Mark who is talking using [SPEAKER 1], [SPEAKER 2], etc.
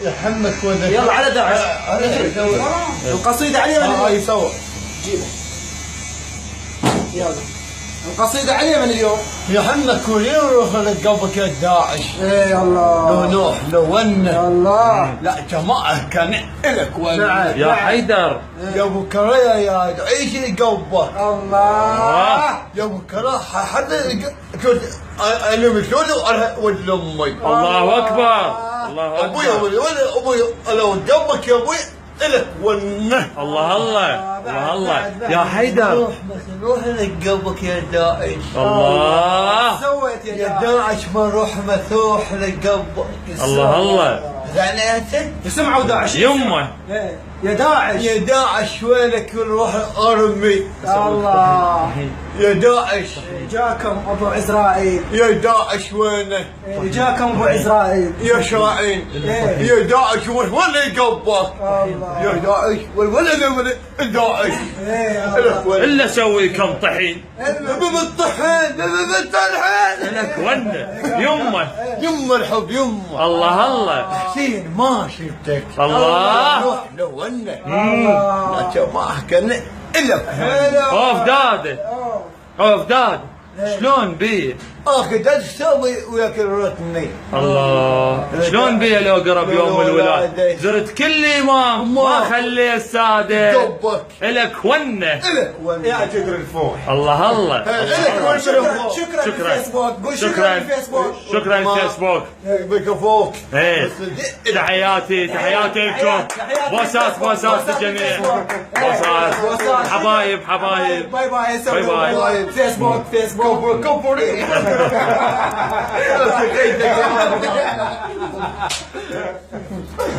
[SPEAKER 1] يحمك ولا
[SPEAKER 2] يلا على داعش. القصيدة على اليمن.
[SPEAKER 1] هاي سوا.
[SPEAKER 2] جيبه. يلا. القصيدة على اليمن اليوم.
[SPEAKER 1] يحمك ويروح لقلبك يا داعش.
[SPEAKER 2] ايه الله.
[SPEAKER 1] لو نوح لو ونه.
[SPEAKER 2] الله.
[SPEAKER 1] لا جماعة كان إلك ولا.
[SPEAKER 3] يا حيدر.
[SPEAKER 1] يا ابو كريه يا عيش لي قلبك.
[SPEAKER 2] الله.
[SPEAKER 1] يا ابو كريه حتى كنت انا مثلي ولد امي.
[SPEAKER 3] الله اكبر. الله
[SPEAKER 1] ابوي
[SPEAKER 3] اكبر.
[SPEAKER 1] ابوي لو قلبك يا ابوي الك ونه.
[SPEAKER 3] الله الله. الله الله. يا حيدر.
[SPEAKER 1] روح لقلبك يا داعش.
[SPEAKER 3] الله.
[SPEAKER 2] سويت
[SPEAKER 1] يا داعش ما نروح مثوح لقلبك.
[SPEAKER 3] الله الله.
[SPEAKER 1] يعني يا ست
[SPEAKER 2] سمعوا داعش.
[SPEAKER 3] يمه.
[SPEAKER 2] إيه. يا داعش.
[SPEAKER 1] يا داعش وينك نروح ارمي.
[SPEAKER 2] الله.
[SPEAKER 1] يا داعش
[SPEAKER 2] جاكم ابو عزرائيل.
[SPEAKER 1] يا داعش وينك.
[SPEAKER 2] جاكم ابو عزرائيل.
[SPEAKER 1] يا شاعين.
[SPEAKER 2] إيه.
[SPEAKER 1] يا داعش ولا قلبك.
[SPEAKER 2] الله.
[SPEAKER 1] يا داعش ولا داعش.
[SPEAKER 2] ايه
[SPEAKER 3] الا سوي كم طحين.
[SPEAKER 1] بالطحين بالطحين.
[SPEAKER 3] لك ونه. يمه.
[SPEAKER 1] يما الحب يما.
[SPEAKER 3] الله الله.
[SPEAKER 1] حسين ما شفتك.
[SPEAKER 3] الله.
[SPEAKER 1] روح لو انه لا جماعه كان الا
[SPEAKER 3] اوف داده. اوف داد. شلون بيه؟
[SPEAKER 1] اخي ايش تسوي وياك الرتني؟
[SPEAKER 3] الله. شلون بيه لو قرب يوم الولاد؟ زرت كل امام ما خلي الساده.
[SPEAKER 1] قبك
[SPEAKER 3] الك ونه.
[SPEAKER 1] الك
[SPEAKER 2] يا جدر الفوح.
[SPEAKER 3] الله الله.
[SPEAKER 1] الك
[SPEAKER 2] شكرا
[SPEAKER 3] شكراً.
[SPEAKER 2] الفيسبوك. قول
[SPEAKER 3] شكراً.
[SPEAKER 2] شكرا الفيسبوك.
[SPEAKER 3] شكرا الفيسبوك.
[SPEAKER 1] بك فوق.
[SPEAKER 3] ايه تحياتي تحياتي لكم. بوسات بوسات للجميع. بوسات حبايب حبايب.
[SPEAKER 2] باي باي.
[SPEAKER 3] باي باي.
[SPEAKER 2] فيسبوك فيسبوك.
[SPEAKER 1] كبري.